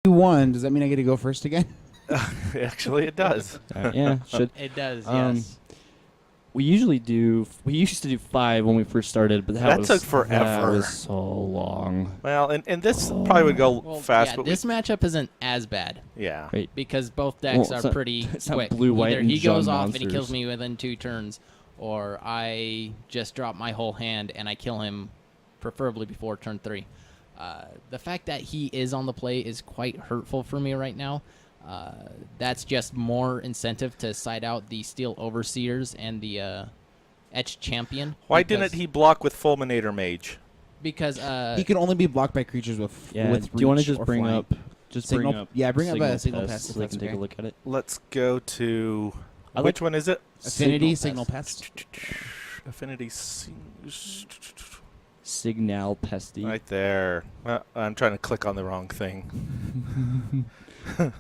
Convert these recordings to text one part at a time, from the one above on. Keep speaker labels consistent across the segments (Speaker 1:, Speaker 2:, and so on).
Speaker 1: You won. Does that mean I get to go first again?
Speaker 2: Actually, it does.
Speaker 3: Yeah, should.
Speaker 4: It does,
Speaker 3: yes. We used to do 5 when we first started, but that
Speaker 2: took forever.
Speaker 3: That was so long.
Speaker 2: Well, and this probably would go fast,
Speaker 4: yeah,
Speaker 2: but
Speaker 4: this matchup isn't as bad
Speaker 2: yeah.
Speaker 3: Right.
Speaker 4: because both decks
Speaker 3: Well,
Speaker 4: are pretty
Speaker 3: it's not
Speaker 4: quick.
Speaker 3: blue, white,
Speaker 4: Either
Speaker 3: and
Speaker 4: he goes
Speaker 3: Jund
Speaker 4: off and he
Speaker 3: monsters.
Speaker 4: kills me within 2 turns, or I just drop my whole hand and I kill him, preferably before turn 3. The fact that he is on the play is quite hurtful for me right now. That's just more incentive to side out the Steel Overseers and the Etched Champion.
Speaker 2: Why didn't he block with Fulminator Mage?
Speaker 4: Because
Speaker 1: He can only be blocked by creatures with
Speaker 3: Yeah.
Speaker 1: with
Speaker 3: Do you want to
Speaker 1: reach
Speaker 3: just
Speaker 1: or
Speaker 3: bring
Speaker 1: flying.
Speaker 3: up?
Speaker 1: Signal-
Speaker 3: bring up.
Speaker 1: yeah, bring up a signal
Speaker 3: pest
Speaker 1: pest if
Speaker 3: so they
Speaker 1: that's
Speaker 3: can take
Speaker 1: okay.
Speaker 3: a look at it.
Speaker 2: Let's go to
Speaker 3: I
Speaker 2: which one is it?
Speaker 1: Affinity
Speaker 4: Signal
Speaker 1: signal pest.
Speaker 2: Affinity.
Speaker 3: Signal pesty.
Speaker 2: Right there. I'm trying to click on the wrong thing.
Speaker 4: I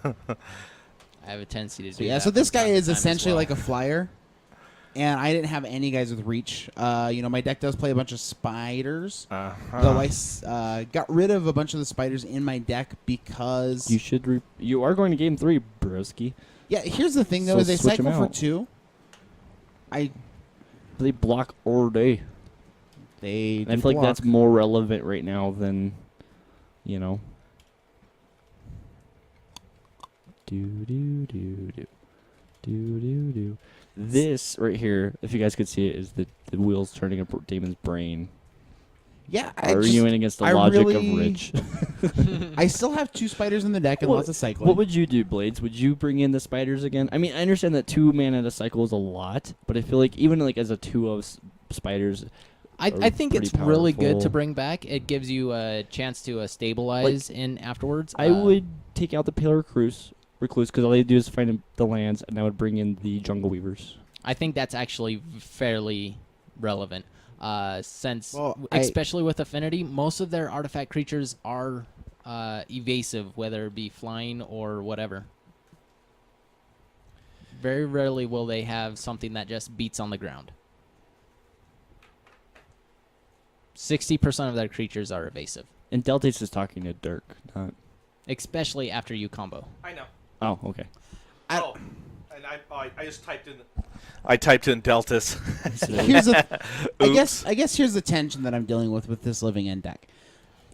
Speaker 4: have a tendency to do
Speaker 1: So yeah,
Speaker 4: that
Speaker 1: so this
Speaker 4: from
Speaker 1: guy
Speaker 4: time to
Speaker 1: is
Speaker 4: time as
Speaker 1: essentially
Speaker 4: well.
Speaker 1: like a flyer, and I didn't have any guys with reach. My deck does play a bunch of spiders. Though I got rid of a bunch of the spiders in my deck because
Speaker 3: You are going to game 3, broski.
Speaker 1: yeah. Here's the thing though:
Speaker 3: So
Speaker 1: is they
Speaker 3: switch 'em
Speaker 1: cycle for
Speaker 3: out.
Speaker 1: 2.
Speaker 3: They block all day.
Speaker 1: They
Speaker 3: And I
Speaker 1: do
Speaker 3: feel like that's
Speaker 1: block.
Speaker 3: more relevant right now than, you know. Do. This right here, if you guys could see it, is the wheels turning up Daemon's brain.
Speaker 1: Yeah,
Speaker 3: Arguing against the
Speaker 1: I
Speaker 3: logic
Speaker 1: really-
Speaker 3: of Rich.
Speaker 1: I still have 2 spiders in the deck and
Speaker 3: What-
Speaker 1: lots of cycling.
Speaker 3: What would you do, Blades? Would you bring in the spiders again? I mean, I understand that 2 mana a cycle is a lot, but I feel like even like as a 2 of spiders,
Speaker 4: I think it's
Speaker 3: pretty
Speaker 4: really good to
Speaker 3: powerful.
Speaker 4: bring back. It gives you a chance to stabilize in afterwards.
Speaker 3: I would take out the Pale Recluse because all they do is find the lands, and I would bring in the Jungle Weavers.
Speaker 4: I think that's actually fairly relevant. Since,
Speaker 1: Well,
Speaker 4: especially with Affinity, most of their artifact creatures are evasive, whether it be flying or whatever. Very rarely will they have something that just beats on the ground. 60% of their creatures are evasive,
Speaker 3: And Delta's is talking to Dirk, not.
Speaker 4: especially after you combo.
Speaker 2: I know.
Speaker 3: Oh, okay.
Speaker 2: And I just typed in. I typed in Deltas.
Speaker 1: Here's the
Speaker 2: Oops.
Speaker 1: I guess here's the tension that I'm dealing with this living end deck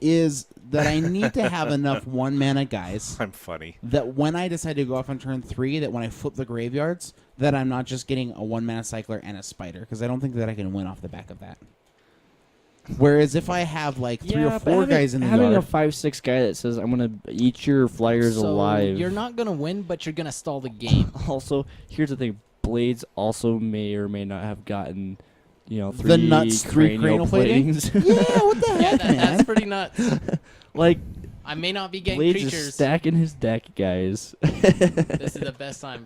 Speaker 1: is that I need to have enough 1 mana guys
Speaker 2: I'm funny.
Speaker 1: that when I decide to go off on turn 3, that when I flip the graveyards, that I'm not just getting a 1 mana cycler and a spider, because I don't think that I can win off the back of that. Whereas if I have like 3 or 4 guys in the
Speaker 3: having
Speaker 1: yard,
Speaker 3: a 5/6 guy that says I'm gonna eat your flyers
Speaker 4: So
Speaker 3: alive.
Speaker 4: you're not gonna win, but you're gonna stall the game.
Speaker 3: Also, here's the thing: Blades also may or may not have gotten, 3
Speaker 1: The nuts, 3 cranial plating?
Speaker 3: platings.
Speaker 1: yeah, what the
Speaker 4: Yeah,
Speaker 1: heck, man?
Speaker 4: that's pretty nuts.
Speaker 3: Like
Speaker 4: I may not be getting
Speaker 3: Blades is
Speaker 4: creatures.
Speaker 3: stacking his deck, guys.
Speaker 4: This is the best time.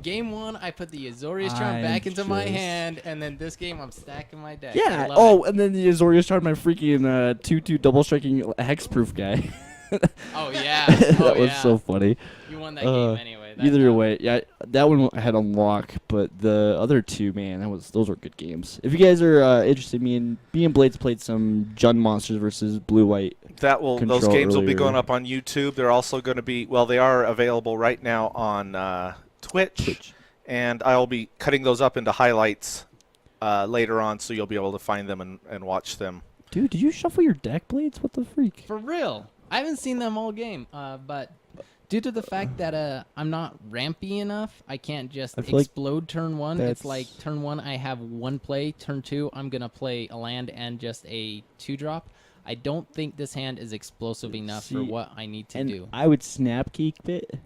Speaker 4: Game 1, I put the Azorius Charm
Speaker 3: I'm
Speaker 4: back into my
Speaker 3: just-
Speaker 4: hand, and then this game, I'm stacking my deck. I
Speaker 3: Yeah.
Speaker 4: love
Speaker 3: Oh,
Speaker 4: it.
Speaker 3: and then the Azorius Charm, my freaking 2/2 double striking hexproof guy.
Speaker 4: Oh yeah.
Speaker 3: That
Speaker 4: Oh
Speaker 3: was
Speaker 4: yeah.
Speaker 3: so funny.
Speaker 4: You won that game anyway. That
Speaker 3: Either
Speaker 4: time.
Speaker 3: way, yeah, that one I had on lock, but the other 2, man, those were good games. If you guys are interested, me and Blades played some Jund monsters versus blue white.
Speaker 2: Those
Speaker 3: Control
Speaker 2: games will be
Speaker 3: earlier.
Speaker 2: going up on YouTube. They're also going to be they are available right now on Twitch, and I'll be cutting those up into highlights later on, so you'll be able to find them and watch them.
Speaker 3: Dude, did you shuffle your deck, Blades? What the freak?
Speaker 4: For real. I haven't seen them all game, but due to the fact that I'm not rampy enough, I can't just
Speaker 3: I feel like
Speaker 4: explode turn 1.
Speaker 3: that's-
Speaker 4: It's like turn 1, I have 1 play. Turn 2, I'm going to play a land and just a 2-drop. I don't think this hand is explosive enough for
Speaker 3: See,
Speaker 4: what I need to
Speaker 3: And
Speaker 4: do.
Speaker 3: I would snap keep it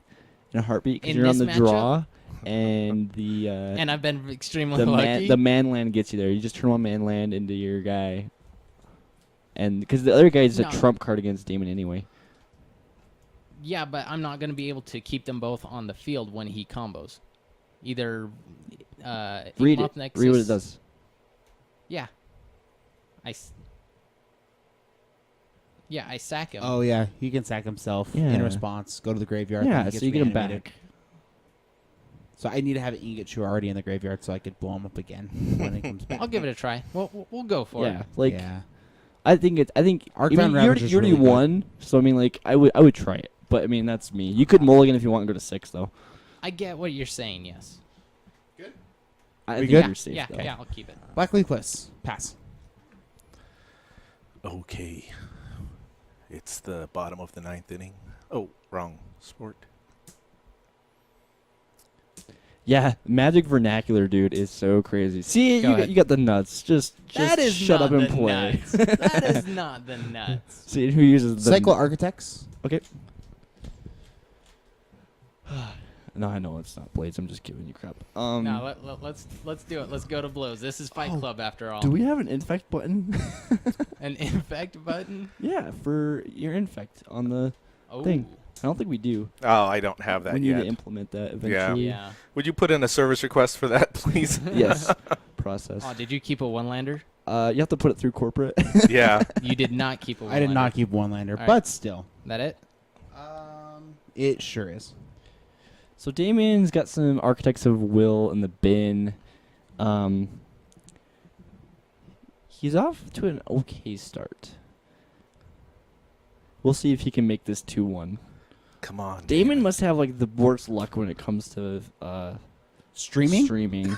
Speaker 3: in a heartbeat because
Speaker 4: In
Speaker 3: you're on the
Speaker 4: this
Speaker 3: draw, and the
Speaker 4: And I've been extremely
Speaker 3: the
Speaker 4: lucky.
Speaker 3: man land gets you there. You just turn 1 man land into your guy, and because the other guy is
Speaker 4: No.
Speaker 3: a trump card against Daemon anyway.
Speaker 4: Yeah, but I'm not going to be able to keep them both on the field when he combos. Either
Speaker 3: Read
Speaker 4: Equimoth
Speaker 3: it.
Speaker 4: Nexus,
Speaker 3: Read what it does.
Speaker 4: Yeah. I sack him.
Speaker 1: Oh yeah, he can sack himself
Speaker 3: Yeah.
Speaker 1: in response. Go to the graveyard.
Speaker 3: Yeah,
Speaker 1: then he
Speaker 3: so
Speaker 1: gets
Speaker 3: you get him
Speaker 1: reanimated.
Speaker 3: back.
Speaker 1: So I need to have an Ingot already in the graveyard so I could blow him up again when it comes back.
Speaker 4: I'll give it a try. We'll go for
Speaker 3: Yeah,
Speaker 4: it.
Speaker 3: I think
Speaker 1: Arcbound
Speaker 3: you
Speaker 1: Ravage is
Speaker 3: already
Speaker 1: really good.
Speaker 3: won, so I mean, like I would try it, But I mean, that's me. You could mulligan if you want and go to 6, though.
Speaker 4: I get what you're saying. Yes.
Speaker 3: I
Speaker 1: We
Speaker 3: think
Speaker 1: good?
Speaker 3: you're safe,
Speaker 4: Yeah.
Speaker 3: though.
Speaker 4: Yeah. I'll keep it.
Speaker 1: Black Leafless. Pass.
Speaker 2: Okay. It's the bottom of the 9th inning. Oh, wrong sport.
Speaker 3: Yeah, Magic Vernacular, dude, is so crazy. See,
Speaker 4: Go
Speaker 3: you
Speaker 4: ahead.
Speaker 3: got the nuts. Just
Speaker 4: That is
Speaker 3: shut
Speaker 4: not
Speaker 3: up and
Speaker 4: the
Speaker 3: play.
Speaker 4: nuts. That is not the nuts.
Speaker 3: See who uses the
Speaker 1: Cycle Architects.
Speaker 3: Okay. No, I know it's not Blades. I'm just giving you crap.
Speaker 4: No, let's do it. Let's go to blows. This is Fight
Speaker 3: Oh,
Speaker 4: Club after all.
Speaker 3: do we have an infect button?
Speaker 4: An infect button?
Speaker 3: Yeah, for your infect on the
Speaker 4: Oh.
Speaker 3: thing. I don't think we do.
Speaker 2: Oh, I don't have that
Speaker 3: We need
Speaker 2: yet.
Speaker 3: to implement that eventually.
Speaker 4: Yeah.
Speaker 2: Would you put in a service request for that, please?
Speaker 3: Yes. Process.
Speaker 4: Oh, did you keep a one-lander?
Speaker 3: You have to put it through corporate.
Speaker 2: Yeah.
Speaker 4: You did not keep a
Speaker 1: I
Speaker 4: one-lander.
Speaker 1: did not keep one lander,
Speaker 4: All right.
Speaker 1: but still.
Speaker 4: That it?
Speaker 1: It sure is.
Speaker 3: So Damon's got some Architects of Will in the bin. He's off to an okay start. We'll see if he can make this 2-1.
Speaker 2: Come on.
Speaker 3: Daemon must have like the worst luck when it comes to
Speaker 1: Streaming?
Speaker 3: Streaming.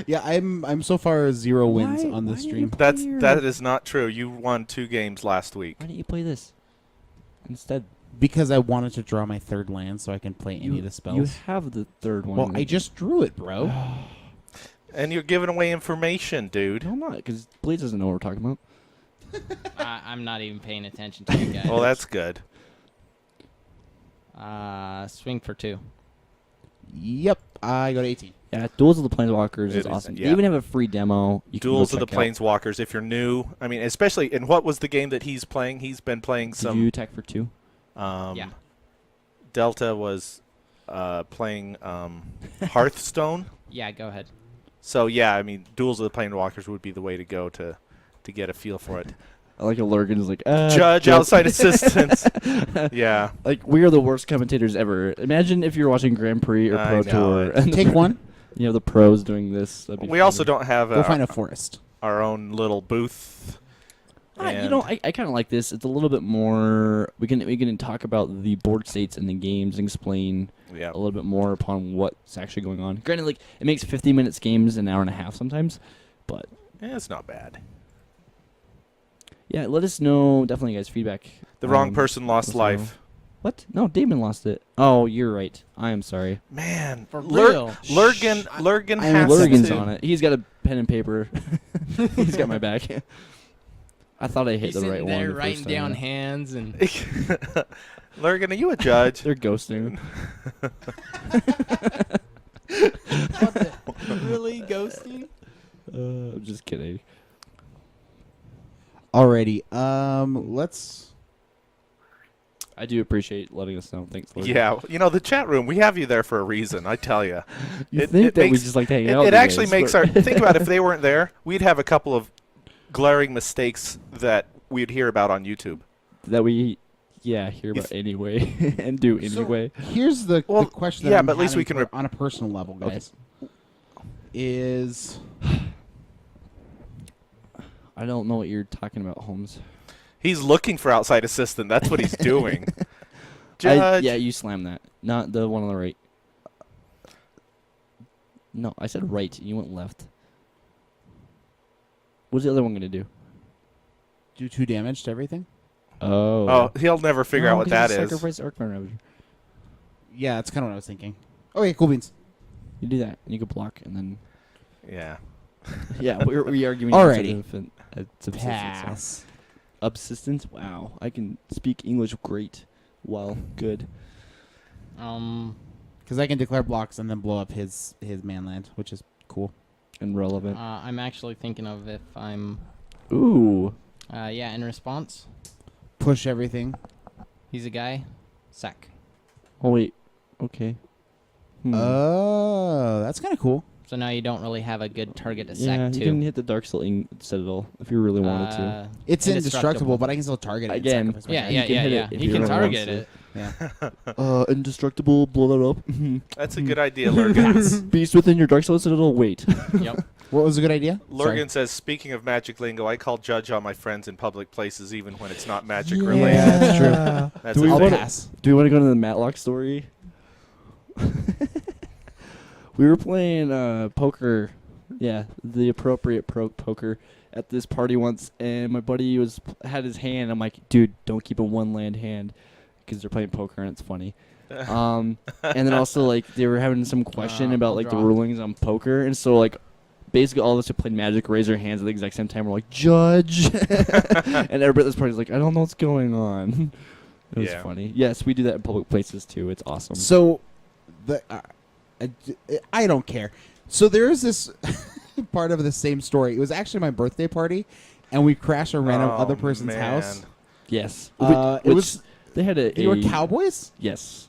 Speaker 1: Yeah, I'm so far 0 wins on the
Speaker 3: why do you
Speaker 1: stream.
Speaker 3: play
Speaker 2: That is not true. You won 2 games last week.
Speaker 3: Why didn't you play this instead?
Speaker 1: Because I wanted to draw my 3rd land so I can play any of the spells.
Speaker 3: You have the 3rd one.
Speaker 1: Well, I just drew it, bro.
Speaker 2: And you're giving away information, dude.
Speaker 3: No, I'm not, because Blades doesn't know what we're talking about.
Speaker 4: I'm not even paying attention to you guys.
Speaker 2: Well, that's good.
Speaker 4: Swing for 2.
Speaker 1: Yep, I go to 18.
Speaker 3: Yeah, Duels of the Planeswalkers
Speaker 2: It
Speaker 3: is
Speaker 2: is,
Speaker 3: awesome.
Speaker 2: yeah.
Speaker 3: They even have a free demo. You
Speaker 2: Duels
Speaker 3: can
Speaker 2: of
Speaker 3: go
Speaker 2: the
Speaker 3: check out.
Speaker 2: Planeswalkers. If you're new, I mean, especially in what was the game that he's playing? He's been playing
Speaker 3: Did
Speaker 2: some.
Speaker 3: you attack for 2?
Speaker 4: Yeah.
Speaker 2: Delta was playing Hearthstone.
Speaker 4: Yeah, go ahead.
Speaker 2: So yeah, I mean, Duels of the Planeswalkers would be the way to go to get a feel for it.
Speaker 3: I like a Lurgan is like,
Speaker 2: Judge,
Speaker 3: Joe.
Speaker 2: outside assistance. Yeah.
Speaker 3: Like, we are the worst commentators ever. Imagine if you're watching Grand Prix or
Speaker 2: I
Speaker 3: Pro
Speaker 2: know
Speaker 3: Tour.
Speaker 2: it.
Speaker 3: And
Speaker 1: Take one.
Speaker 3: you have the pros doing this. That'd be
Speaker 2: We also
Speaker 3: funny.
Speaker 2: don't have
Speaker 1: Go find a forest.
Speaker 2: our own little booth.
Speaker 3: You
Speaker 2: and-
Speaker 3: know, I kind of like this. It's a little bit more. We can talk about the board states and the games and explain
Speaker 2: Yeah.
Speaker 3: a little bit more upon what's actually going on. Granted, like it makes 50 minutes games an hour and a half sometimes, but
Speaker 2: Yeah, it's not bad.
Speaker 3: yeah, let us know. Definitely, guys, feedback.
Speaker 2: The wrong person lost
Speaker 3: let us know.
Speaker 2: life.
Speaker 3: What? No, Damon lost it. Oh, you're right. I am sorry.
Speaker 2: Man,
Speaker 4: For real.
Speaker 2: Lurgan
Speaker 1: I
Speaker 2: has
Speaker 1: mean,
Speaker 3: Lurgan's
Speaker 2: to.
Speaker 3: on it. He's got a pen and paper. He's got my back. I thought I hit
Speaker 4: He's
Speaker 3: the
Speaker 4: sitting
Speaker 3: right
Speaker 4: there
Speaker 3: one. the
Speaker 4: writing
Speaker 3: first
Speaker 4: down
Speaker 3: time.
Speaker 4: hands and
Speaker 2: Lurgan, are you a judge?
Speaker 3: They're ghosting.
Speaker 4: really ghosting.
Speaker 3: I'm just kidding.
Speaker 1: Alrighty. Let's.
Speaker 3: I do appreciate letting us know. Thanks, Lurgan.
Speaker 2: Yeah, you know the chat room. We have you there for a reason. I tell you.
Speaker 3: You think that we just like to hang out?
Speaker 2: It
Speaker 3: with
Speaker 2: actually
Speaker 3: you
Speaker 2: makes
Speaker 3: guys,
Speaker 2: our
Speaker 3: but-
Speaker 2: think about if they weren't there, we'd have a couple of glaring mistakes that we'd hear about on YouTube.
Speaker 3: that we, hear about anyway and do anyway.
Speaker 1: Here's the
Speaker 2: Well,
Speaker 1: question. That
Speaker 2: yeah,
Speaker 1: I'm
Speaker 2: but at least we
Speaker 1: having
Speaker 2: can
Speaker 1: on a personal level,
Speaker 3: Okay.
Speaker 1: guys. Is
Speaker 3: I don't know what you're talking about, Holmes.
Speaker 2: He's looking for outside assistant. That's what he's doing. Judge.
Speaker 3: Yeah, you slam that. Not the one on the right. No, I said right. You went left. What's the other one going to do?
Speaker 1: do 2 damage to everything?
Speaker 3: Oh.
Speaker 2: Oh, he'll never figure
Speaker 3: No,
Speaker 2: out what
Speaker 3: 'cause
Speaker 2: that
Speaker 3: you
Speaker 2: is.
Speaker 3: Sacrifice Arcman Ravager.
Speaker 1: Yeah, that's kind of what I was thinking. Okay, cool beans.
Speaker 3: You do that, and you can block, and then...
Speaker 2: Yeah.
Speaker 3: Yeah, we're arguing...
Speaker 1: Alrighty.
Speaker 3: Subsistence. Subsistence? Wow. I can speak English great. Well, good.
Speaker 1: Because I can declare blocks and then blow up his manland, which is cool.
Speaker 3: And relevant.
Speaker 4: I'm actually thinking of if I'm.
Speaker 3: Ooh.
Speaker 4: Yeah, in response,
Speaker 1: Push everything.
Speaker 4: he's a guy. Sack.
Speaker 3: Oh, wait. Okay.
Speaker 1: Oh, that's kind of cool.
Speaker 4: So now you don't really have a good target to
Speaker 3: Yeah,
Speaker 4: sack
Speaker 3: you
Speaker 4: to.
Speaker 3: can hit the Dark Citadel if you really wanted to.
Speaker 1: It's indestructible, but I can still target it. and
Speaker 3: Again,
Speaker 1: sacrifice my
Speaker 4: Yeah,
Speaker 1: turn.
Speaker 4: yeah,
Speaker 3: can
Speaker 4: yeah,
Speaker 3: hit
Speaker 4: yeah.
Speaker 3: it if
Speaker 4: He
Speaker 3: you
Speaker 4: can
Speaker 3: really
Speaker 4: target
Speaker 3: wants
Speaker 4: it.
Speaker 1: Yeah.
Speaker 3: Indestructible, blow that up.
Speaker 2: That's a good idea, Lurgan.
Speaker 3: Beast within your Dark Citadel, wait.
Speaker 4: Yep.
Speaker 1: What was a good idea?
Speaker 2: Lurgan says, speaking of magic lingo, I call judge on my friends in public places even when it's not magic
Speaker 1: Sorry.
Speaker 2: related.
Speaker 1: Yeah, that's true.
Speaker 2: That's
Speaker 3: Do we
Speaker 2: a
Speaker 1: I'll
Speaker 2: thing.
Speaker 1: pass.
Speaker 3: Do we want to go to the Matlock story? We were playing poker. Yeah, the appropriate poker at this party once, and my buddy had his hand. I'm like, dude, don't keep a one land hand because they're playing poker and it's funny. And then also like they were having some question about
Speaker 4: I'll
Speaker 3: like
Speaker 4: draw.
Speaker 3: the rulings on poker, and so like basically all of us who played Magic raised our hands at the exact same time. We're like, judge, and everybody at this party's like, I don't know what's going on. It was
Speaker 2: Yeah.
Speaker 3: funny. Yes, we do that in public places too. It's awesome.
Speaker 1: So, I don't care. So there is this part of the same story. It was actually my birthday party, and we crashed a random
Speaker 2: Oh,
Speaker 1: other person's
Speaker 2: man.
Speaker 1: house.
Speaker 3: Yes,
Speaker 1: It
Speaker 3: Which
Speaker 1: was.
Speaker 3: they had
Speaker 1: They were cowboys.
Speaker 3: Yes.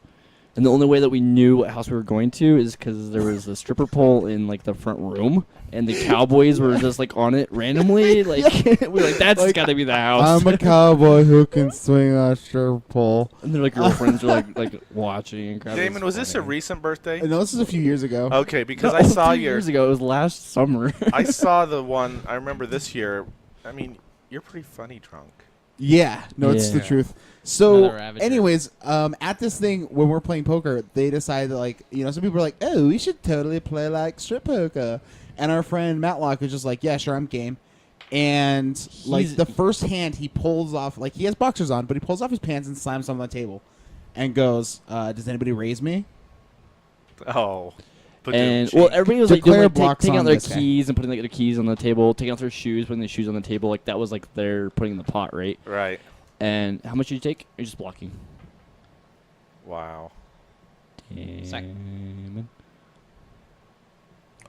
Speaker 3: And the only way that we knew what house we were going to is because there was a stripper pole in like the front room, and the cowboys were just like on it randomly. Like we were like, that's
Speaker 1: Like,
Speaker 3: got to be the house.
Speaker 1: I'm a cowboy who can swing a stripper pole.
Speaker 3: And their like girlfriends were like watching and crap. It
Speaker 2: Damon, was this a
Speaker 3: funny.
Speaker 2: recent birthday?
Speaker 1: No, this is a few years ago.
Speaker 2: Okay, because
Speaker 3: No,
Speaker 2: I saw
Speaker 3: a few years ago. It was last summer.
Speaker 2: I saw the one. I remember this year. I mean, you're pretty funny drunk.
Speaker 1: Yeah, no, it's the
Speaker 3: Yeah.
Speaker 1: truth. So,
Speaker 4: Another Ravager.
Speaker 1: anyways, at this thing when we're playing poker, they decided that, like, some people are like, "Oh, we should totally play like strip poker," and our friend Matlock was just like, "Yeah, sure, I'm game." And like
Speaker 3: He's-
Speaker 1: the first hand, he pulls off, like, he has boxers on, but he pulls off his pants and slams them on the table, and goes, "Does anybody raise me?"
Speaker 2: Oh.
Speaker 3: And
Speaker 2: Ba-doom,
Speaker 3: well,
Speaker 2: cheek.
Speaker 3: everybody was
Speaker 1: Declare
Speaker 3: like,
Speaker 1: blocks
Speaker 3: taking out
Speaker 1: on
Speaker 3: their
Speaker 1: this guy.
Speaker 3: keys and putting like their keys on the table, taking out their shoes, putting their shoes on the table. Like that was like their putting in the pot, right?
Speaker 2: Right.
Speaker 3: And how much did you take? You're just blocking.
Speaker 2: Wow.
Speaker 4: Sack.
Speaker 3: Damn.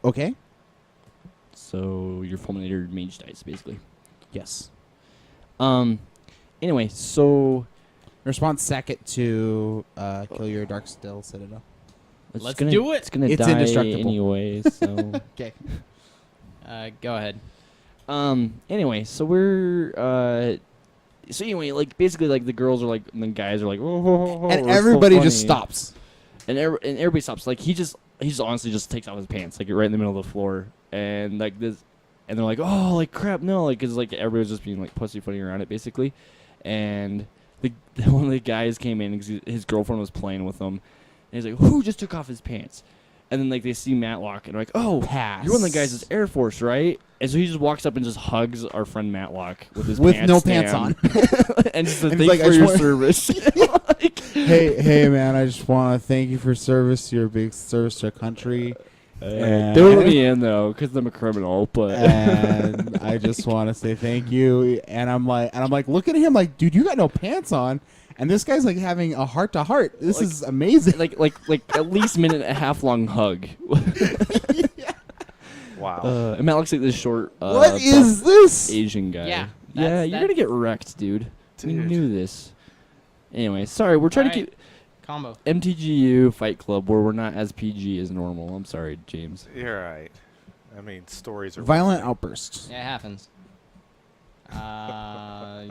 Speaker 1: Okay.
Speaker 3: So your fulminator mage dice, basically.
Speaker 1: Yes.
Speaker 3: Anyway, so
Speaker 1: Response sack it to kill your dark still citadel.
Speaker 4: Let's do it.
Speaker 3: It's gonna
Speaker 1: It's
Speaker 3: die
Speaker 1: indestructible.
Speaker 3: anyway. So
Speaker 1: Okay.
Speaker 4: Go ahead.
Speaker 3: anyway, so we're so anyway, like basically, like the girls are like, and the guys are like, oh,
Speaker 1: And
Speaker 3: we're so
Speaker 1: everybody just
Speaker 3: funny."
Speaker 1: stops.
Speaker 3: And everybody stops. Like he just honestly just takes off his pants, like right in the middle of the floor, and like this, and they're like, oh, like crap, no, like because like everybody's just being like pussyfooting around it basically, and one of the guys came in, 'cause his girlfriend was playing with him, and he's like, who just took off his pants? And then like they see Matlock and they're like, oh,
Speaker 1: Pass.
Speaker 3: you're one of the guys that's Air Force, right? And so he just walks up and just hugs our friend Matlock with his
Speaker 1: With
Speaker 3: pants
Speaker 1: no pants
Speaker 3: down.
Speaker 1: on.
Speaker 3: And just says,
Speaker 1: And
Speaker 3: thank
Speaker 1: he's like,
Speaker 3: you
Speaker 1: "I
Speaker 3: for
Speaker 1: just
Speaker 3: your
Speaker 1: want-"
Speaker 3: service. Like,
Speaker 1: hey, man, I just want to thank you for service. Your big service to our country.
Speaker 3: they won't let me in though because I'm a criminal. But
Speaker 1: And I just want to say thank you. And I'm like, looking at him like, dude, you got no pants on. And this guy's like having a heart to heart. This
Speaker 3: Like-
Speaker 1: is amazing.
Speaker 3: like at least minute and a half long hug.
Speaker 2: Wow.
Speaker 3: And Matt looks like this short.
Speaker 1: What is
Speaker 3: buff
Speaker 1: this?
Speaker 3: Asian guy?
Speaker 4: Yeah,
Speaker 3: yeah,
Speaker 4: that's-
Speaker 3: you're gonna get wrecked, dude. We
Speaker 2: Dude.
Speaker 3: knew this. Anyway, sorry, we're trying to
Speaker 4: Alright.
Speaker 3: keep
Speaker 4: Combo.
Speaker 3: MTGU Fight Club where we're not as PG as normal. I'm sorry, James.
Speaker 2: You're right. I mean, stories are
Speaker 1: Violent outbursts.
Speaker 4: Yeah, it happens.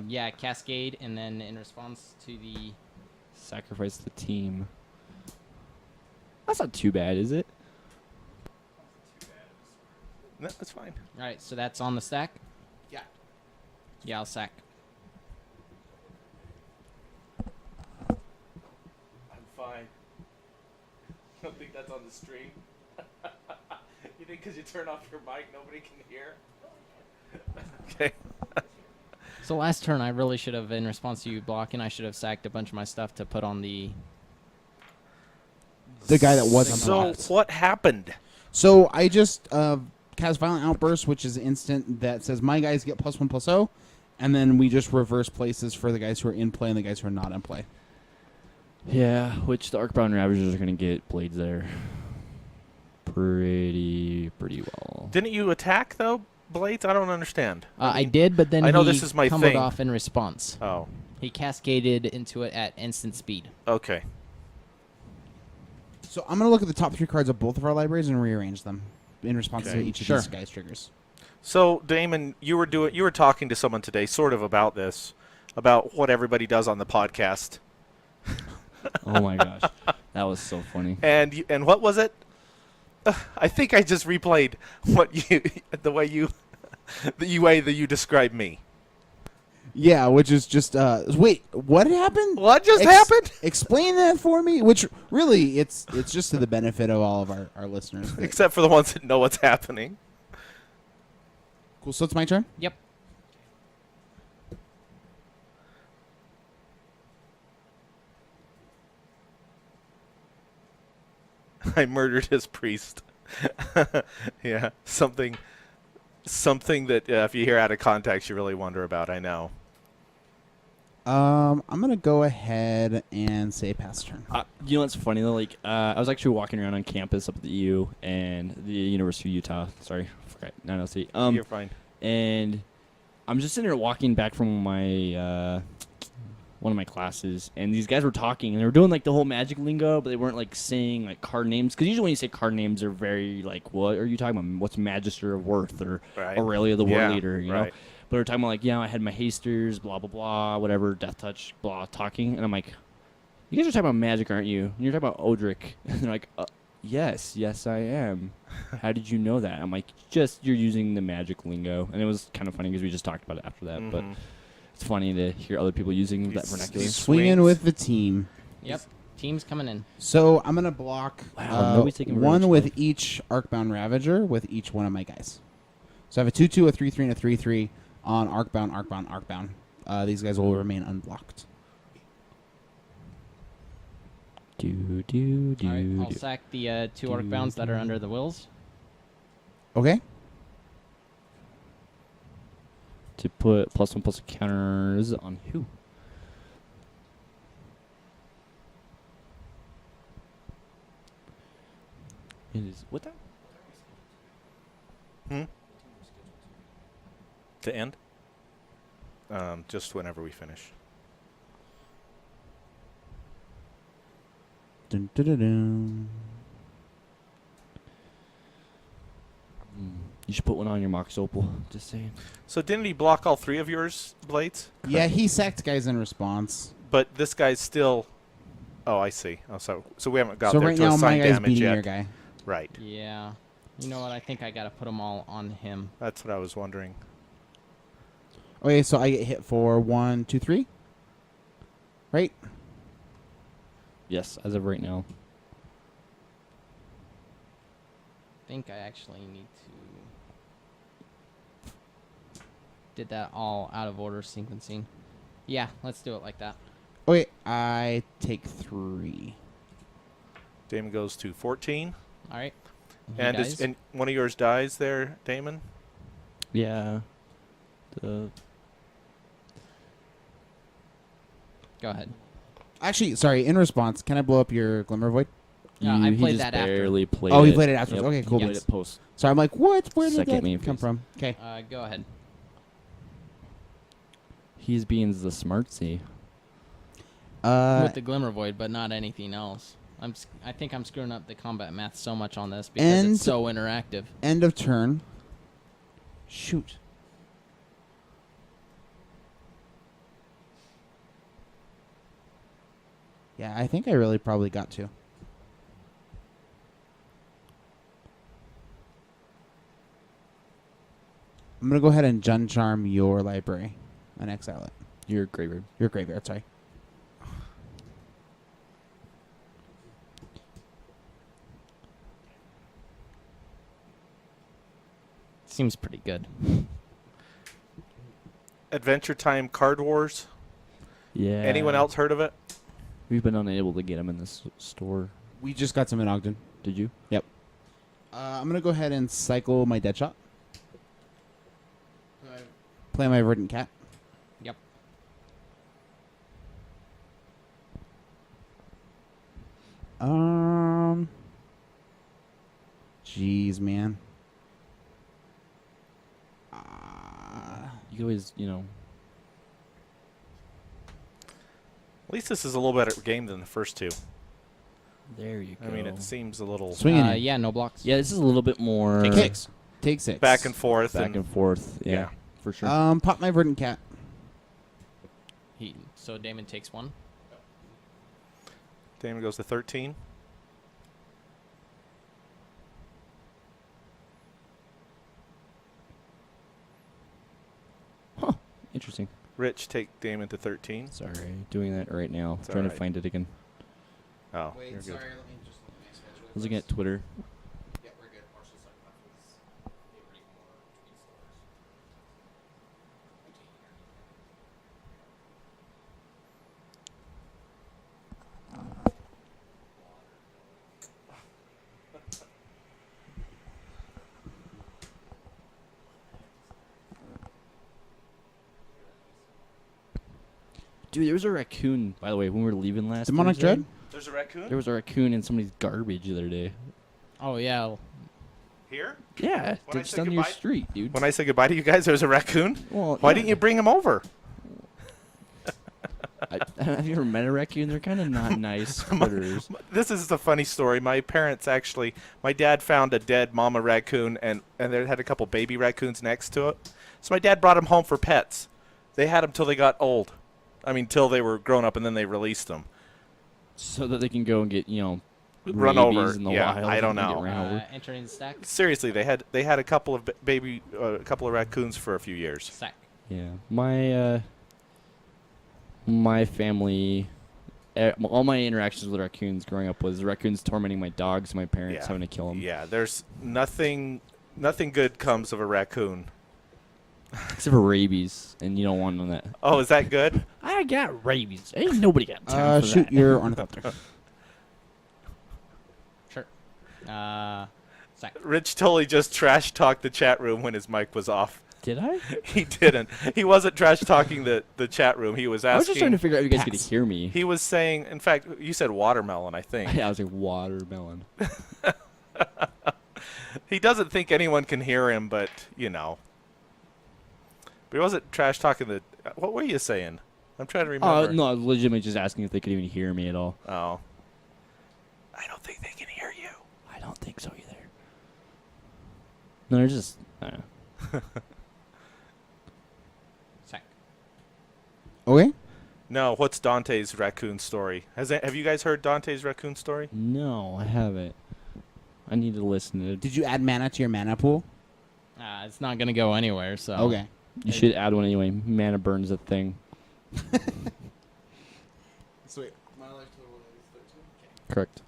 Speaker 4: Yeah, Cascade, and then in response to the
Speaker 3: Sacrifice the team. That's not too bad, is it?
Speaker 2: No, that's fine.
Speaker 4: All right, so that's on the stack.
Speaker 1: Yeah.
Speaker 4: Yeah, I'll sack.
Speaker 2: I'm fine. I don't think that's on the stream. You think because you turn off your mic, nobody can hear? Okay.
Speaker 4: So last turn, I really should have, in response to you blocking, I should have sacked a bunch of my stuff to put on the.
Speaker 1: The guy that wasn't
Speaker 2: So
Speaker 1: blocked.
Speaker 2: what happened?
Speaker 1: So I just cast Violent Outburst, which is instant that says my guys get +1/+0, and then we just reverse places for the guys who are in play and the guys who are not in play.
Speaker 3: Yeah, which the Arcbound Ravagers are gonna get blades there. Pretty well.
Speaker 2: Didn't you attack though, Blades? I don't understand.
Speaker 4: I did, but then
Speaker 2: I know
Speaker 4: he
Speaker 2: this is my
Speaker 4: tumbled
Speaker 2: thing.
Speaker 4: off in response.
Speaker 2: Oh,
Speaker 4: He cascaded into it at instant speed.
Speaker 2: okay.
Speaker 1: So I'm going to look at the top 3 cards of both of our libraries and rearrange them in response
Speaker 2: Okay.
Speaker 1: to each
Speaker 4: Sure.
Speaker 1: of these guys' triggers.
Speaker 2: So Damon, you were talking to someone today, sort of about this, about what everybody does on the podcast,
Speaker 3: Oh my gosh, that was so funny.
Speaker 2: and what was it? I think I just replayed the way you described me.
Speaker 1: Yeah, which is just wait, what happened?
Speaker 2: What just happened?
Speaker 1: Explain that for me. Which really, it's just to the benefit of all of our listeners.
Speaker 2: Except for the ones that know what's happening.
Speaker 1: Cool. So it's my turn.
Speaker 4: Yep.
Speaker 2: I murdered his priest. Yeah, something that if you hear out of context, you really wonder about. I know.
Speaker 1: I'm gonna go ahead and say pass turn.
Speaker 3: You know what's funny though? Like, I was actually walking around on campus up at the EU and the University of Utah. Sorry, forgot 903.
Speaker 2: You're fine.
Speaker 3: And I'm just sitting there walking back from my one of my classes, and these guys were talking, and they were doing like the whole magic lingo, but they weren't like saying like card names, because usually when you say card names, they're very like, what are you talking about? What's Magister of Worth or
Speaker 2: Right.
Speaker 3: Aurelia the War
Speaker 2: Yeah,
Speaker 3: Leader? You know.
Speaker 2: right.
Speaker 3: But they're talking about like, yeah, I had my hasters, blah blah blah, whatever, death touch, blah, talking, and I'm like, you guys are talking about magic, aren't you? And you're talking about Odric, and they're like, yes, I am. How did you know that? I'm like, just you're using the magic lingo, and it was kind of funny because we just talked about it after that, but.
Speaker 2: Mhm.
Speaker 3: It's funny to hear other people using that
Speaker 2: He's-
Speaker 3: vernacular.
Speaker 2: he's-
Speaker 1: Swinging
Speaker 2: Swings.
Speaker 1: with the team.
Speaker 4: Yep. Team's coming in.
Speaker 1: So I'm gonna block
Speaker 3: Wow, nobody's taking very
Speaker 1: one
Speaker 3: much
Speaker 1: with
Speaker 3: life.
Speaker 1: each Arcbound Ravager with each one of my guys. So I have a 2/2, a 3/3, and a 3/3 on Arcbound. These guys will remain unblocked.
Speaker 3: Do.
Speaker 4: All right, I'll sack the two Arcbounds that are under the wills.
Speaker 1: Okay.
Speaker 3: To put +1/+1 counters on who? It is what time?
Speaker 2: To end? Just whenever we finish.
Speaker 1: Dun, dun, dun, dun.
Speaker 3: You should put one on your Mox Opal. Just saying.
Speaker 2: So didn't he block all three of yours, Blades?
Speaker 1: Yeah, he sacked guys in response.
Speaker 2: But this guy's still... Oh, I see. Oh, so we haven't got
Speaker 1: So
Speaker 2: there
Speaker 1: right
Speaker 2: to
Speaker 1: now my
Speaker 2: assign
Speaker 1: guy's
Speaker 2: damage
Speaker 1: beating
Speaker 2: yet.
Speaker 1: your guy.
Speaker 2: Right.
Speaker 4: Yeah. You know what? I think I gotta put them all on him.
Speaker 2: That's what I was wondering.
Speaker 1: Okay, so I get hit for 1, 2, 3. Right?
Speaker 3: Yes, as of right now.
Speaker 4: I think I actually need to... Did that all out of order sequencing. Yeah, let's do it like that.
Speaker 1: Okay, I take 3.
Speaker 2: Damon goes to 14.
Speaker 4: All right. He
Speaker 2: And,
Speaker 4: dies.
Speaker 2: and one of yours dies there, Damon?
Speaker 3: Yeah.
Speaker 4: Go ahead.
Speaker 1: Actually, sorry, in response, can I blow up your Glimmer Void?
Speaker 4: Yeah, I
Speaker 3: He
Speaker 4: played
Speaker 3: just
Speaker 4: that after.
Speaker 3: barely played
Speaker 1: Oh, he
Speaker 3: it.
Speaker 1: played it afterwards. Okay, cool.
Speaker 3: He played it post.
Speaker 1: So I'm like, what? Where did
Speaker 3: Second
Speaker 1: that
Speaker 3: main
Speaker 1: come
Speaker 3: phase.
Speaker 1: from? Okay.
Speaker 4: Go ahead.
Speaker 3: He's being the smartsy.
Speaker 4: With the Glimmer Void, but not anything else. I think I'm screwing up the combat math so much on this because
Speaker 1: And-
Speaker 4: it's so interactive.
Speaker 1: End of turn. Shoot. Yeah, I think I really probably got to. I'm going to go ahead and Jun Charm your library and exile it.
Speaker 3: Your graveyard.
Speaker 1: Your graveyard, sorry.
Speaker 4: Seems pretty good.
Speaker 2: Adventure Time Card Wars.
Speaker 3: Yeah.
Speaker 2: Anyone else heard of it?
Speaker 3: We've been unable to get him in this store.
Speaker 1: We just got some in Ogden.
Speaker 3: Did you?
Speaker 1: I'm going to go ahead and cycle my Deadshot. Play my Verdant Cat.
Speaker 4: Yep.
Speaker 1: Jeez, man.
Speaker 3: You can always,
Speaker 2: At least this is a little better game than the first two.
Speaker 3: There you go.
Speaker 2: I mean, it seems a little
Speaker 1: Swinging. in.
Speaker 4: Yeah, no blocks.
Speaker 3: Yeah, this is a little bit more
Speaker 1: Take 6. Take 6.
Speaker 2: back and forth.
Speaker 3: back and forth. Yeah,
Speaker 2: yeah.
Speaker 3: for sure.
Speaker 1: Pop my Verdant Cat.
Speaker 4: So Daemon takes 1.
Speaker 2: Damon goes to 13. Rich, take Daemon to 13.
Speaker 3: Sorry, doing that right now.
Speaker 2: It's
Speaker 3: Trying to
Speaker 2: alright.
Speaker 3: find it again.
Speaker 2: Oh,
Speaker 1: Wait,
Speaker 2: you're good.
Speaker 1: sorry. Let me just look at my schedule.
Speaker 3: I was looking at Twitter.
Speaker 1: Yeah, we're good. Marshall's talking about his favorite more tweet stores. I can't hear anything.
Speaker 3: Dude, there was a raccoon, by the way, when we were leaving last
Speaker 1: Demonic
Speaker 3: Thursday.
Speaker 1: Dread?
Speaker 2: There's a raccoon?
Speaker 3: There was a raccoon in somebody's garbage the other day.
Speaker 4: Oh yeah.
Speaker 2: Here?
Speaker 3: Yeah,
Speaker 2: When I
Speaker 3: just
Speaker 2: said
Speaker 3: down your
Speaker 2: goodbye-
Speaker 3: street, dude.
Speaker 2: When I said goodbye to you guys, there was a raccoon?
Speaker 3: Well,
Speaker 2: Why
Speaker 3: yeah.
Speaker 2: didn't you bring him over?
Speaker 3: Have you ever met a raccoon? They're kind of not nice critters.
Speaker 2: This is a funny story. My parents actually, my dad found a dead mama raccoon, and they had a couple baby raccoons next to it. So my dad brought them home for pets. They had them till they got old. I mean, till they were grown up, and then they released them.
Speaker 3: So that they can go and get,
Speaker 2: Run
Speaker 3: rabies
Speaker 2: over.
Speaker 3: in the
Speaker 2: Yeah,
Speaker 3: wild
Speaker 2: I don't
Speaker 3: and get
Speaker 2: know.
Speaker 3: ran over.
Speaker 4: Entering the stack.
Speaker 2: Seriously, they had a couple of a couple of raccoons for a few years.
Speaker 4: Stack.
Speaker 3: Yeah, my family, all my interactions with raccoons growing up was raccoons tormenting my dogs, my parents
Speaker 2: Yeah.
Speaker 3: having to kill them.
Speaker 2: Yeah, there's nothing good comes of a raccoon.
Speaker 3: Except for rabies, and you don't want none of that.
Speaker 2: Oh, is that good?
Speaker 3: I got rabies. Ain't nobody got time for
Speaker 1: Shoot
Speaker 3: that.
Speaker 1: your ornithopter.
Speaker 4: Sure. Stack.
Speaker 2: Rich totally just trash talked the chat room when his mic was off.
Speaker 3: Did I?
Speaker 2: He didn't. He wasn't trash talking the chat room. He was asking.
Speaker 3: I was just trying to figure out if you guys could
Speaker 1: Pass.
Speaker 3: hear me.
Speaker 2: He was saying, in fact, you said watermelon, I think.
Speaker 3: Yeah, I was like watermelon.
Speaker 2: He doesn't think anyone can hear him, but, But he wasn't trash talking the. What were you saying? I'm trying to remember.
Speaker 3: No, I was legitimately just asking if they could even hear me at all.
Speaker 2: Oh. I don't think they can hear you.
Speaker 3: I don't think so either. No, they're just.
Speaker 4: Stack.
Speaker 1: Okay.
Speaker 2: No, what's Dante's raccoon story? Have you guys heard Dante's raccoon story?
Speaker 3: No, I haven't. I need to listen to it.
Speaker 1: Did you add mana to your mana pool?
Speaker 4: It's not gonna go anywhere. So.
Speaker 1: Okay.
Speaker 3: You should add one anyway. Mana burns a thing.
Speaker 1: Sweet. My life total is 13.
Speaker 3: Correct.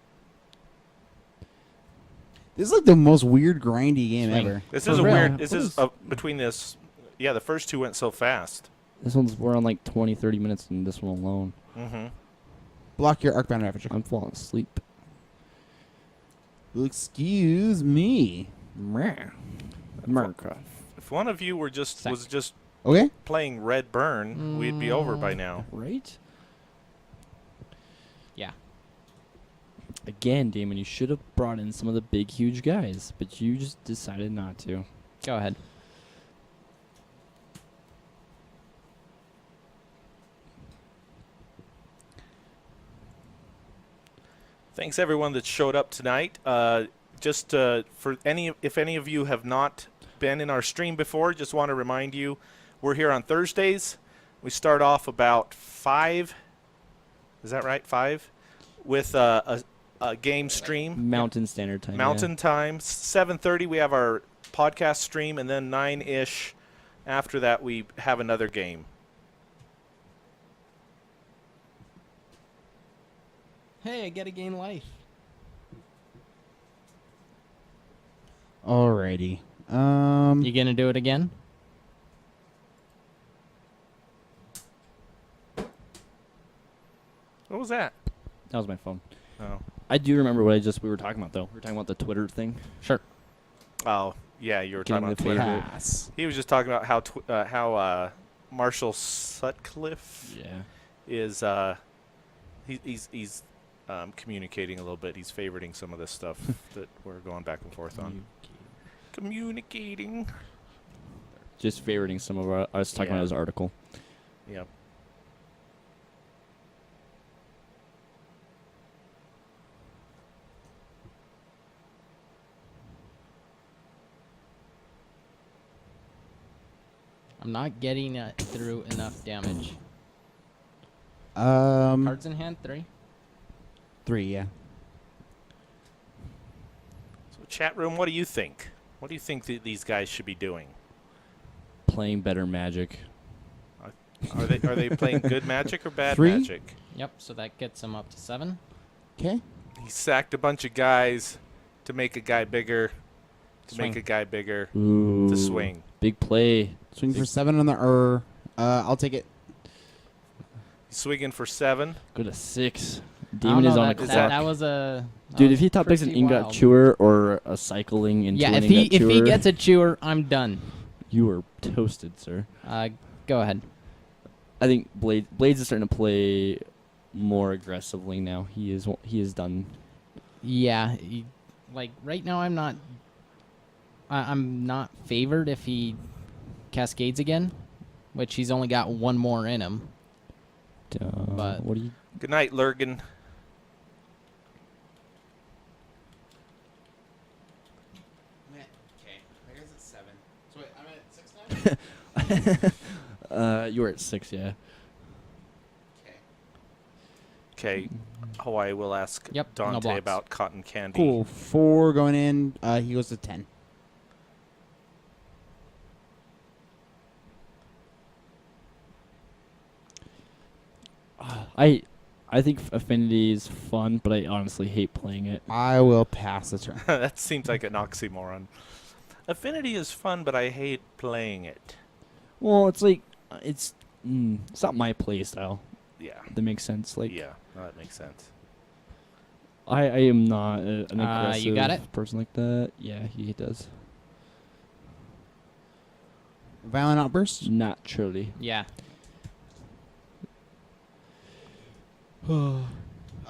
Speaker 1: This is like the most weird grindy game
Speaker 4: Swing.
Speaker 1: ever.
Speaker 2: This
Speaker 3: For
Speaker 2: is a
Speaker 3: real?
Speaker 2: weird. This
Speaker 3: What
Speaker 2: is
Speaker 3: is-
Speaker 2: between this. Yeah, the first two went so fast.
Speaker 3: This one's we're on like 20, 30 minutes in this one alone.
Speaker 2: Mm-hmm.
Speaker 1: Block your Arcbound Ravager.
Speaker 3: I'm falling asleep.
Speaker 1: Well, excuse me.
Speaker 3: America.
Speaker 2: If one of you was just
Speaker 1: Okay.
Speaker 2: playing Red Burn, we'd be over by now.
Speaker 3: Right?
Speaker 4: Yeah.
Speaker 3: Again, Damon, you should have brought in some of the big, huge guys, but you just decided not to.
Speaker 4: Go ahead.
Speaker 2: Thanks everyone that showed up tonight. For if any of you have not been in our stream before, just want to remind you, we're here on Thursdays. We start off about 5. Is that right? 5 with a game stream.
Speaker 3: Mountain Standard Time.
Speaker 2: Mountain time. 7:30 we have our podcast stream, and then 9-ish after that we have another game.
Speaker 4: Hey, I get to gain life.
Speaker 1: Alrighty.
Speaker 4: You gonna do it again?
Speaker 2: What was that?
Speaker 3: That was my phone.
Speaker 2: Oh.
Speaker 3: I do remember what we were talking about, though. We were talking about the Twitter thing.
Speaker 4: Sure.
Speaker 2: Oh, yeah, you were
Speaker 3: Getting
Speaker 2: talking about
Speaker 3: the
Speaker 2: Twitter.
Speaker 3: favorite.
Speaker 1: Pass.
Speaker 2: He was just talking about how Marshall Sutcliffe
Speaker 3: Yeah.
Speaker 2: is he's communicating a little bit. He's favoriting some of this stuff that we're going back and forth on. Communicating.
Speaker 3: Just favoriting some of us talking
Speaker 2: Yeah.
Speaker 3: about his article.
Speaker 2: Yep.
Speaker 4: I'm not getting through enough damage.
Speaker 1: Um,
Speaker 4: Cards in hand, 3.
Speaker 1: 3, yeah.
Speaker 2: So chat room, what do you think? What do you think these guys should be doing?
Speaker 3: Playing better Magic.
Speaker 2: Are they playing good magic or bad
Speaker 1: 3?
Speaker 2: magic?
Speaker 4: Yep. So that gets him up to 7.
Speaker 1: Okay.
Speaker 2: He sacked a bunch of guys to make a guy bigger, to
Speaker 4: Swing.
Speaker 2: make a guy bigger,
Speaker 3: Ooh.
Speaker 2: to swing.
Speaker 3: Big play.
Speaker 1: Swing for 7 on the I'll take it.
Speaker 2: He's swinging for 7.
Speaker 3: Go to 6.
Speaker 4: I don't
Speaker 3: Demon is
Speaker 4: know,
Speaker 3: on
Speaker 4: that,
Speaker 3: the
Speaker 2: Is
Speaker 3: clock.
Speaker 4: that was a that
Speaker 3: Dude,
Speaker 4: was
Speaker 3: if he top decks an
Speaker 4: pretty
Speaker 3: ingot
Speaker 4: wild.
Speaker 3: chewer or a cycling into
Speaker 4: Yeah,
Speaker 3: an
Speaker 4: if he
Speaker 3: ingot chewer,
Speaker 4: gets a chewer, I'm done.
Speaker 3: you are toasted, sir.
Speaker 4: Go ahead.
Speaker 3: I think Blades is starting to play more aggressively now. He is done.
Speaker 4: Yeah, like right now, I'm not favored if he cascades again, which he's only got one more in him. But-
Speaker 3: What do you?
Speaker 2: Good night, Lurgan.
Speaker 1: Okay. I guess it's 7. So wait, I'm at 6 now?
Speaker 3: You were at 6, yeah.
Speaker 1: Okay.
Speaker 2: Okay, Hawaii will ask
Speaker 4: Yep, no
Speaker 2: Dante
Speaker 4: blocks.
Speaker 2: about cotton candy.
Speaker 1: Cool. 4 going in. He goes to 10.
Speaker 3: I think Affinity is fun, but I honestly hate playing it.
Speaker 1: I will pass the turn.
Speaker 2: That seems like an oxymoron. Affinity is fun, but I hate playing it.
Speaker 3: Well, it's like it's not my play style.
Speaker 2: Yeah.
Speaker 3: That makes sense. Like
Speaker 2: Yeah, no, that makes sense.
Speaker 3: I am not an aggressive
Speaker 4: You got it?
Speaker 3: person like that. Yeah, he does.
Speaker 1: Violent outburst.
Speaker 3: Naturally.
Speaker 4: Yeah.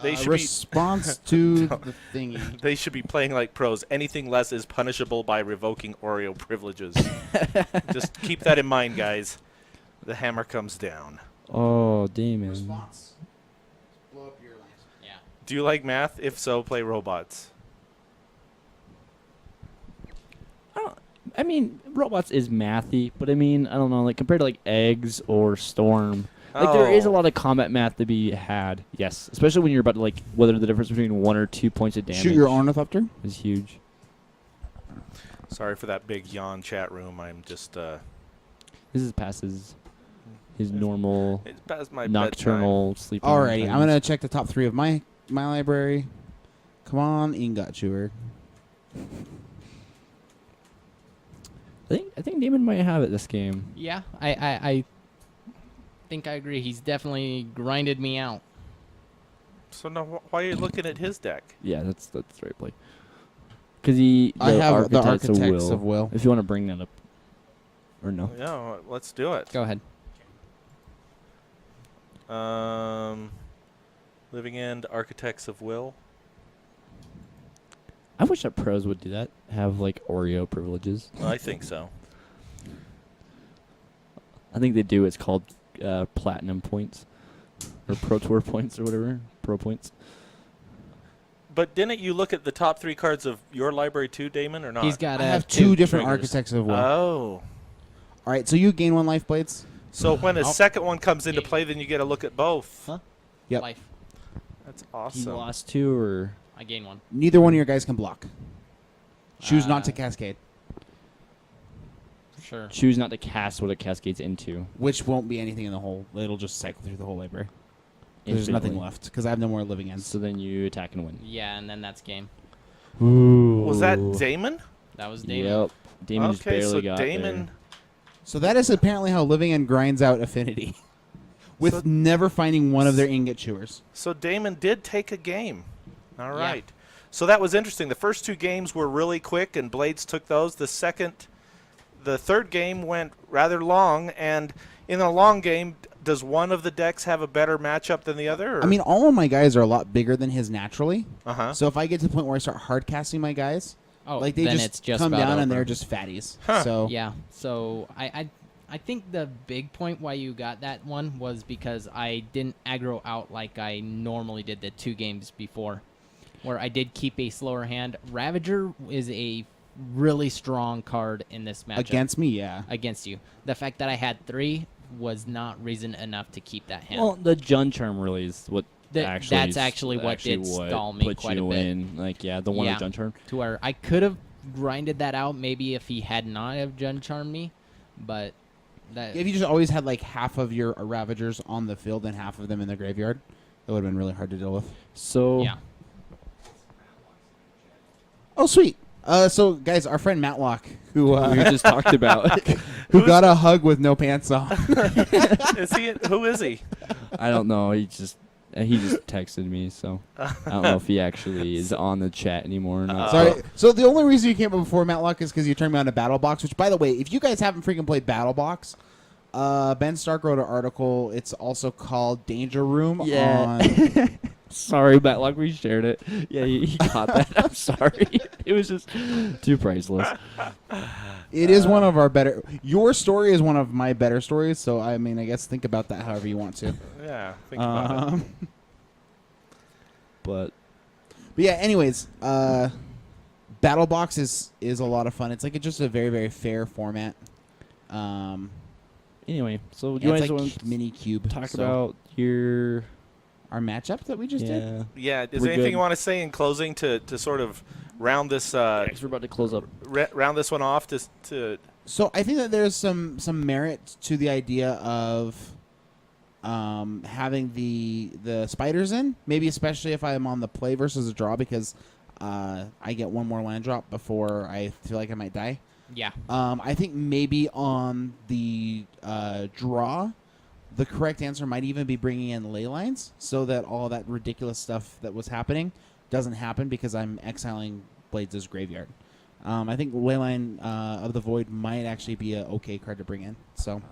Speaker 2: They should be
Speaker 1: response to the thingy.
Speaker 2: They should be playing like pros. Anything less is punishable by revoking Oreo privileges. Just keep that in mind, guys. The hammer comes down.
Speaker 3: Oh, Daemon.
Speaker 1: Response. Blow up your land.
Speaker 4: Yeah.
Speaker 2: Do you like math? If so, play robots.
Speaker 3: I mean, robots is mathy, but I mean, I don't know, like compared to like eggs or storm, like there is a
Speaker 2: Oh.
Speaker 3: lot of combat math to be had. Yes, especially when you're about to like whether the difference between 1 or 2 points of damage
Speaker 1: Shoot your ornithopter.
Speaker 3: is huge.
Speaker 2: Sorry for that big yawn, chat room. I'm just
Speaker 3: This is past his normal
Speaker 2: it's past my
Speaker 3: nocturnal sleeping.
Speaker 1: Alrighty, I'm
Speaker 3: times.
Speaker 1: gonna check the top 3 of my library. Come on, ingot chewer.
Speaker 3: I think Daemon might have it this game.
Speaker 4: Yeah. I think I agree. He's definitely grinded me out.
Speaker 2: So now, why are you looking at his deck?
Speaker 3: Yeah, that's the right play. Because he
Speaker 1: I have the
Speaker 3: Architects
Speaker 1: Architects of Will.
Speaker 3: If you want to bring that up, or no.
Speaker 2: Yeah, let's do it.
Speaker 4: Go ahead.
Speaker 2: Living End, Architects of Will.
Speaker 3: I wish that pros would do that. Have like Oreo privileges.
Speaker 2: I think so.
Speaker 3: I think they do. It's called platinum points or pro tour points or whatever. Pro points.
Speaker 2: But didn't you look at the top 3 cards of your library too, Damon, or not?
Speaker 4: He's got
Speaker 1: I have 2 different
Speaker 4: triggers.
Speaker 1: Architects of Will.
Speaker 2: Oh.
Speaker 1: All right, so you gain 1 life, Blades.
Speaker 2: So when a
Speaker 4: Oh.
Speaker 2: second one comes into play, then you get to look at both.
Speaker 3: Huh?
Speaker 1: Yep.
Speaker 4: Life.
Speaker 2: That's
Speaker 3: He
Speaker 2: awesome.
Speaker 3: lost 2 or
Speaker 4: I gain 1.
Speaker 1: Neither one of your guys can block. Choose not to
Speaker 4: Uh,
Speaker 1: cascade,
Speaker 4: Sure.
Speaker 3: choose not to cast what it cascades into.
Speaker 1: which won't be anything in the whole. It'll just cycle through the whole library. There's nothing
Speaker 3: Infinitely.
Speaker 1: left because I have no more living ends.
Speaker 3: So then you attack and win.
Speaker 4: Yeah, and then that's game.
Speaker 3: Ooh.
Speaker 2: Was that Damon?
Speaker 4: That was Daemon.
Speaker 3: Yep. Damon just
Speaker 2: Okay,
Speaker 3: barely
Speaker 2: so
Speaker 3: got
Speaker 2: Damon.
Speaker 1: So that is apparently how living end grinds out Affinity, with
Speaker 2: So-
Speaker 1: never finding one of their ingot chewers.
Speaker 2: So Damon did take a game. All
Speaker 4: Yeah.
Speaker 2: right. So that was interesting. The first 2 games were really quick, and Blades took those. The third game went rather long, and in a long game, does one of the decks have a better matchup than the other?
Speaker 1: I mean, all of my guys are a lot bigger than his naturally.
Speaker 2: uh-huh.
Speaker 1: So if I get to the point where I start hard casting my guys,
Speaker 4: Oh,
Speaker 1: like they
Speaker 4: then
Speaker 1: just,
Speaker 4: it's just
Speaker 1: come
Speaker 4: about
Speaker 1: down and
Speaker 4: over.
Speaker 1: they're just fatties.
Speaker 2: Huh.
Speaker 1: So
Speaker 4: Yeah. So I think the big point why you got that one was because I didn't aggro out like I normally did the 2 games before, where I did keep a slower hand. Ravager is a really strong card in this matchup.
Speaker 1: against me, yeah.
Speaker 4: Against you. The fact that I had 3 was not reason enough to keep that hand.
Speaker 3: Well, the Jun charm really is what
Speaker 4: That's actually what did stall me
Speaker 3: put
Speaker 4: quite
Speaker 3: you
Speaker 4: a bit.
Speaker 3: in. Like, yeah, the one
Speaker 4: Yeah.
Speaker 3: with Jun charm.
Speaker 4: To where I could have grinded that out maybe if he had not have Jun charmed me, but That
Speaker 1: If you just always had like half of your Ravagers on the field and half of them in the graveyard, it would have been really hard to deal with.
Speaker 3: So
Speaker 4: yeah.
Speaker 1: Oh, sweet. So guys, our friend Matlock, who
Speaker 3: we just talked about.
Speaker 1: who got a hug with no pants on.
Speaker 2: Is he? Who is he?
Speaker 3: I don't know. He just texted me, so I don't know if he actually is on the chat anymore or not.
Speaker 1: Sorry. So the only reason you came up before Matlock is because you turned me on to Battle Box. Which, by the way, if you guys haven't freaking played Battle Box, Ben Stark wrote an article. It's also called Danger Room.
Speaker 3: Yeah.
Speaker 1: On
Speaker 3: Sorry, Matlock, we shared it. Yeah, he caught that. I'm sorry. It was just too priceless.
Speaker 1: It is one of our better. Your story is one of my better stories. So I mean, I guess think about that however you want to.
Speaker 2: Yeah, think about it.
Speaker 3: But
Speaker 1: But yeah, anyways, Battle Box is a lot of fun. It's like just a very, very fair format.
Speaker 3: anyway, so
Speaker 1: Yeah,
Speaker 3: you
Speaker 1: it's
Speaker 3: guys
Speaker 1: like
Speaker 3: want to
Speaker 1: mini cube.
Speaker 3: talk
Speaker 1: So
Speaker 3: about your
Speaker 1: our matchup that we just did.
Speaker 2: Yeah. Is
Speaker 3: We're
Speaker 2: there anything
Speaker 3: good.
Speaker 2: you want to say in closing to sort of round this
Speaker 3: Because we're about to close up.
Speaker 2: round this one off? To
Speaker 1: So I think that there's some merit to the idea of having the spiders in, maybe especially if I'm on the play versus a draw, because I get one more land drop before I feel like I might die.
Speaker 4: Yeah.
Speaker 1: I think maybe on the draw, the correct answer might even be bringing in ley lines so that all that ridiculous stuff that was happening doesn't happen because I'm exiling Blades' graveyard. I think Leyline of the Void might actually be an okay card to bring in. So,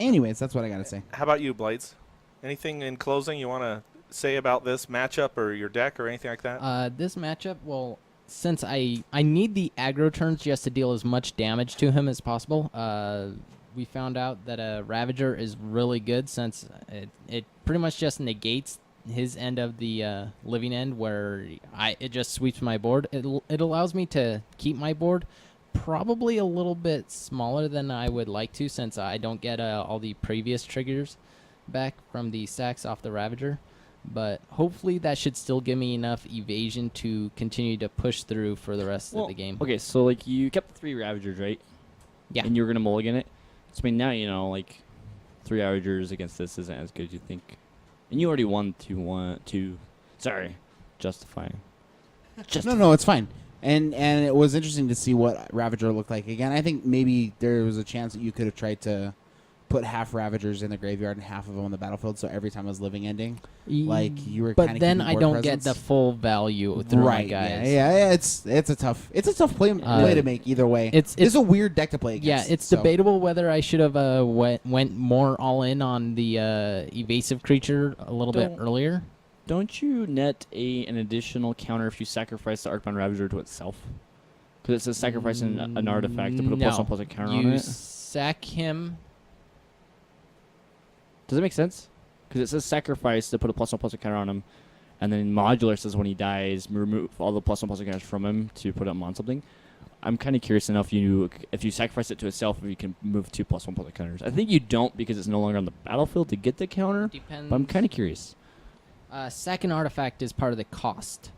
Speaker 1: anyways, that's what I got to say.
Speaker 2: how about you, Blades? Anything in closing you want to say about this matchup or your deck or anything like that?
Speaker 4: This matchup, well, since I need the aggro turns just to deal as much damage to him as possible, we found out that a Ravager is really good since it pretty much just negates his end of the living end, where it just sweeps my board. It allows me to keep my board probably a little bit smaller than I would like to, since I don't get all the previous triggers back from the stacks off the Ravager. But hopefully that should still give me enough evasion to continue to push through for the rest of the game.
Speaker 3: Okay, so like you kept the 3 Ravagers, right?
Speaker 4: Yeah.
Speaker 3: And you were gonna mulligan it. So I mean, now you know, like 3 Ravagers against this isn't as good as you think. And you already won 2-1. Sorry, justifying.
Speaker 1: No, it's fine. And it was interesting to see what Ravager looked like. Again, I think maybe there was a chance that you could have tried to put half Ravagers in the graveyard and half of them on the battlefield, so every time it was living ending, like you were.
Speaker 4: But
Speaker 1: kinda
Speaker 4: then
Speaker 1: keeping
Speaker 4: I
Speaker 1: board
Speaker 4: don't
Speaker 1: presence.
Speaker 4: get the full value through my
Speaker 1: Right?
Speaker 4: guys.
Speaker 1: Yeah. It's a tough play to make either way.
Speaker 4: It's
Speaker 1: a weird deck to play
Speaker 4: Yeah,
Speaker 1: against.
Speaker 4: it's
Speaker 1: so.
Speaker 4: debatable whether I should have went more all in on the evasive creature a little bit earlier.
Speaker 3: Don't you net an additional counter if you sacrifice the Arcbound Ravager to itself? Because it says sacrificing an artifact to put a +1/+1 counter on
Speaker 4: You
Speaker 3: it.
Speaker 4: sack him.
Speaker 3: Does that make sense? Because it says sacrifice to put a +1/+1 counter on him, and then modular says when he dies, remove all the +1/+1 counters from him to put him on something. I'm kind of curious to know if you sacrifice it to itself, if you can move 2 +1/+1 counters. I think you don't because it's no longer on the battlefield to get the counter.
Speaker 4: Depends.
Speaker 3: But I'm kind of curious.
Speaker 4: Second artifact is part of the cost.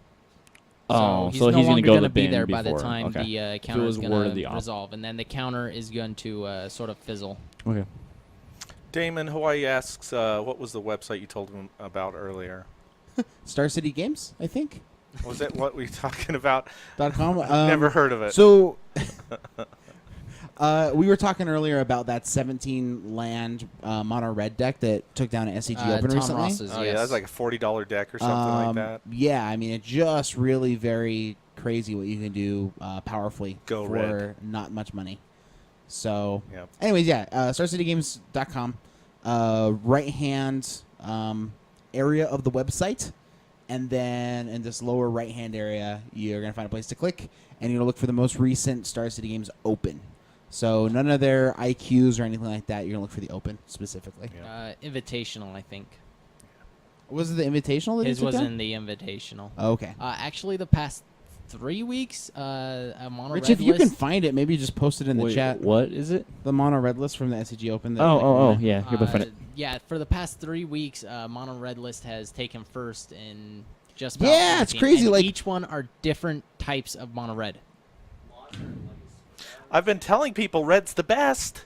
Speaker 3: Oh,
Speaker 4: he's
Speaker 3: so
Speaker 4: no
Speaker 3: he's
Speaker 4: longer
Speaker 3: going to
Speaker 4: gonna be
Speaker 3: bin
Speaker 4: there by the
Speaker 3: before.
Speaker 4: time
Speaker 3: Okay.
Speaker 4: the counter
Speaker 3: was
Speaker 4: is
Speaker 3: worded
Speaker 4: going
Speaker 3: the
Speaker 4: to
Speaker 3: op-
Speaker 4: resolve, and then the counter is going to sort of fizzle.
Speaker 3: Okay.
Speaker 2: Damon Hawaii asks, what was the website you told him about earlier?
Speaker 1: Star City Games, I think.
Speaker 2: Was it what we were talking about?
Speaker 1: .com.
Speaker 2: Never heard of it.
Speaker 1: So, we were talking earlier about that 17 land mono red deck that took down an SCG Open
Speaker 4: Tom
Speaker 1: recently.
Speaker 4: Ross's,
Speaker 2: oh
Speaker 4: yes.
Speaker 2: yeah, that's like a $40 deck or something like that.
Speaker 1: Yeah, I mean, it's just really very crazy what you can do powerfully
Speaker 2: Go
Speaker 1: for
Speaker 2: red.
Speaker 1: not much money. So,
Speaker 2: Yep.
Speaker 1: anyways, yeah, StarCityGames.com, right hand area of the website, and then in this lower right hand area, you're gonna find a place to click, and you're gonna look for the most recent Star City Games Open. So none of their IQs or anything like that. You're gonna look for the Open specifically.
Speaker 2: Yeah.
Speaker 4: Invitational, I think.
Speaker 1: Was it the Invitational that
Speaker 4: His
Speaker 1: you took
Speaker 4: was
Speaker 1: down?
Speaker 4: in the Invitational.
Speaker 1: Oh, okay.
Speaker 4: Actually, the past 3 weeks, a mono
Speaker 1: Rich,
Speaker 4: red
Speaker 1: if you can
Speaker 4: list.
Speaker 1: find it, maybe just post it in the
Speaker 3: Wait,
Speaker 1: chat.
Speaker 3: what is it?
Speaker 1: The mono red list from the SCG Open. That,
Speaker 3: Yeah. Here, but find it.
Speaker 4: Yeah, for the past 3 weeks, mono red list has taken first in just about
Speaker 1: Yeah, it's
Speaker 4: everything,
Speaker 1: crazy,
Speaker 4: and
Speaker 1: like-
Speaker 4: each one are different types of mono red.
Speaker 2: I've been telling people red's the best.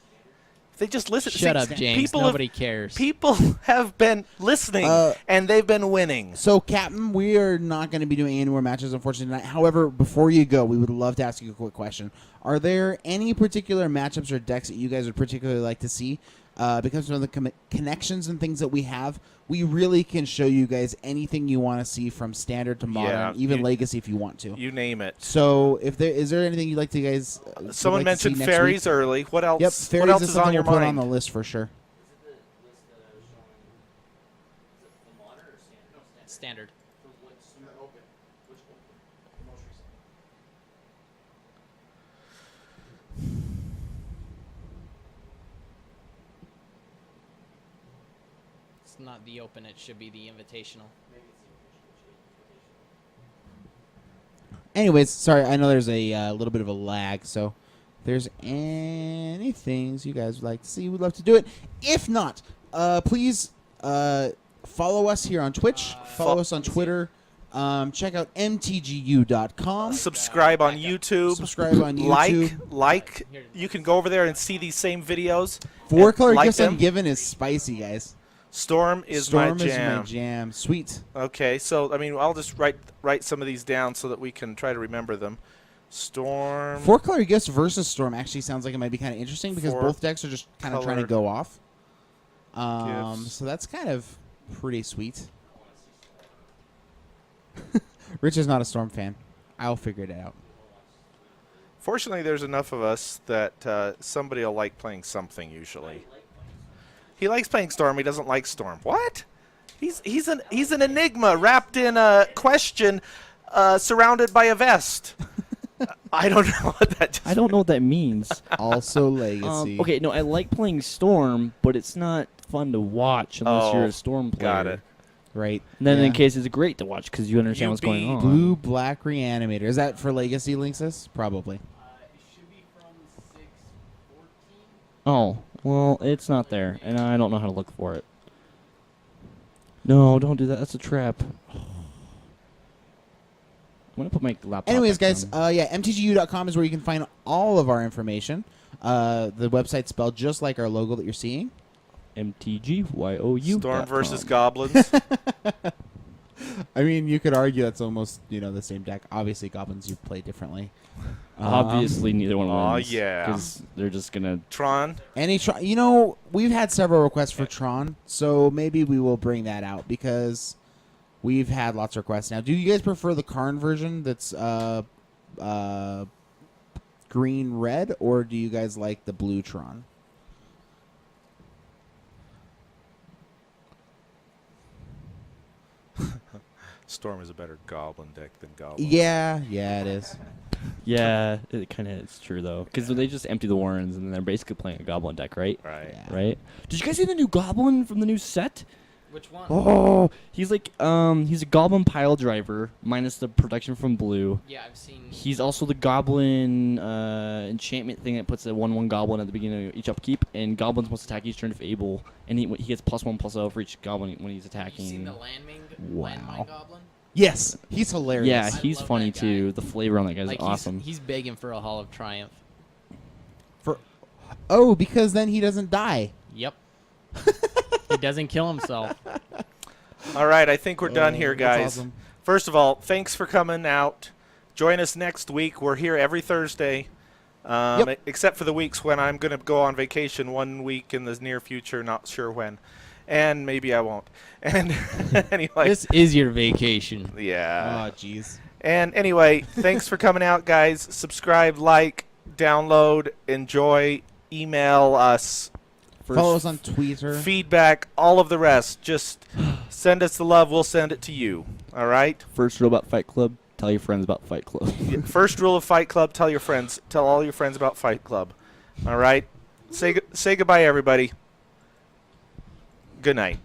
Speaker 2: If they just listen.
Speaker 4: Shut up, James.
Speaker 2: People
Speaker 4: Nobody cares.
Speaker 2: People have been listening, and they've been winning.
Speaker 1: So, Captain, we are not going to be doing any more matches, unfortunately, tonight. However, before you go, we would love to ask you a quick question. Are there any particular matchups or decks that you guys would particularly like to see? Because of the connections and things that we have, we really can show you guys anything you want to see from standard to modern, even legacy if you want to.
Speaker 2: You name it.
Speaker 1: So, is there anything you'd like to guys?
Speaker 2: Someone mentioned fairies early. What else?
Speaker 1: Yep, fairies
Speaker 2: what else
Speaker 1: is
Speaker 2: is
Speaker 1: something
Speaker 2: on your
Speaker 1: we'll put on
Speaker 2: mind?
Speaker 1: the list for sure.
Speaker 4: Standard. It's not the open, it should be the invitational.
Speaker 1: Anyways, sorry, I know there's a little bit of a lag, so if there's any things you guys would like to see, we'd love to do it. If not, please follow us here on Twitch, follow us on Twitter, check out mtgu.com.
Speaker 2: Subscribe on YouTube.
Speaker 1: Subscribe on YouTube.
Speaker 2: Like. You can go over there and see these same videos.
Speaker 1: 4-color
Speaker 2: like
Speaker 1: gifts
Speaker 2: them.
Speaker 1: ungiven is spicy, guys.
Speaker 2: Storm is my jam.
Speaker 1: Sweet.
Speaker 2: Okay, so I mean, I'll just write some of these down so that we can try to remember them. Storm.
Speaker 1: 4-color gifts versus Storm actually sounds like it might be kind of interesting because
Speaker 2: Four
Speaker 1: both decks are just kind of trying to go off.
Speaker 2: Gifts.
Speaker 1: So that's kind of pretty sweet. Rich is not a Storm fan. I'll figure it out.
Speaker 2: Fortunately, there's enough of us that somebody will like playing something usually. He likes playing Storm. He doesn't like Storm. What? He's an enigma wrapped in a question, surrounded by a vest. I don't know what that.
Speaker 3: I don't know what that means.
Speaker 1: Also legacy.
Speaker 3: Okay, no, I like playing Storm, but it's not fun to watch unless you're a Storm player.
Speaker 2: Got it.
Speaker 1: Right.
Speaker 3: And then
Speaker 1: Yeah.
Speaker 3: in case it's great to watch because you understand what's going on.
Speaker 1: Blue Black Reanimator. Is that for legacy, Linksys? Probably.
Speaker 4: It should be from 614.
Speaker 3: Oh, well, it's not there, and I don't know how to look for it. No, don't do that. That's a trap. I'm going to put my laptop
Speaker 1: Anyways,
Speaker 3: back
Speaker 1: guys,
Speaker 3: down.
Speaker 1: mtgu.com is where you can find all of our information. The website's spelled just like our logo that you're seeing.
Speaker 3: MTGYOU.
Speaker 2: Storm versus Goblins.
Speaker 1: I mean, you could argue that's almost, the same deck. Obviously, Goblins you play differently.
Speaker 3: Obviously, neither one
Speaker 2: aw,
Speaker 3: wins.
Speaker 2: yeah.
Speaker 3: Because they're just going to...
Speaker 2: Tron.
Speaker 1: Any Tron, we've had several requests for Tron, so maybe we will bring that out because we've had lots of requests now. Do you guys prefer the Karn version that's green-red, or do you guys like the blue Tron?
Speaker 2: Storm is a better Goblin deck than Goblin.
Speaker 1: Yeah, it is.
Speaker 3: Yeah, it kind of is true, though. Because they just empty the Warrens, and then they're basically playing a Goblin deck, right?
Speaker 2: Right.
Speaker 1: Yeah.
Speaker 3: Right? Did you guys see the new Goblin from the new set?
Speaker 4: Which one?
Speaker 3: Oh, he's like, he's a Goblin pile driver, minus the protection from blue.
Speaker 4: Yeah, I've seen.
Speaker 3: He's also the Goblin enchantment thing that puts a 1/1 Goblin at the beginning of each upkeep, and Goblins must attack each turn if able, and he gets +1/+0 for each Goblin when he's attacking.
Speaker 4: You seen the landmine
Speaker 1: Wow.
Speaker 4: goblin?
Speaker 1: Yes, he's hilarious.
Speaker 3: Yeah,
Speaker 4: I
Speaker 3: he's
Speaker 4: love
Speaker 3: funny
Speaker 4: that guy.
Speaker 3: too. The flavor on that guy's
Speaker 4: Like
Speaker 3: awesome.
Speaker 4: He's begging for a Hall of Triumph.
Speaker 1: Oh, because then he doesn't die.
Speaker 4: Yep. He doesn't kill himself.
Speaker 2: All right, I think we're done here,
Speaker 1: That's
Speaker 2: guys.
Speaker 1: awesome.
Speaker 2: First of all, thanks for coming out. Join us next week. We're here every Thursday, except for the weeks when I'm going to go on vacation 1 week in the near future, not sure when. And maybe I won't. And anyway.
Speaker 4: This is your vacation.
Speaker 2: Yeah.
Speaker 1: Oh, jeez.
Speaker 2: And anyway, thanks for coming out, guys. Subscribe, like, download, enjoy, email us.
Speaker 1: Follow us on Twitter.
Speaker 2: Feedback, all of the rest. Just send us the love. We'll send it to you. All right?
Speaker 3: First rule about Fight Club: tell your friends about Fight Club.
Speaker 2: First rule of Fight Club: tell all your friends about Fight Club. All right? Say goodbye, everybody. Good night.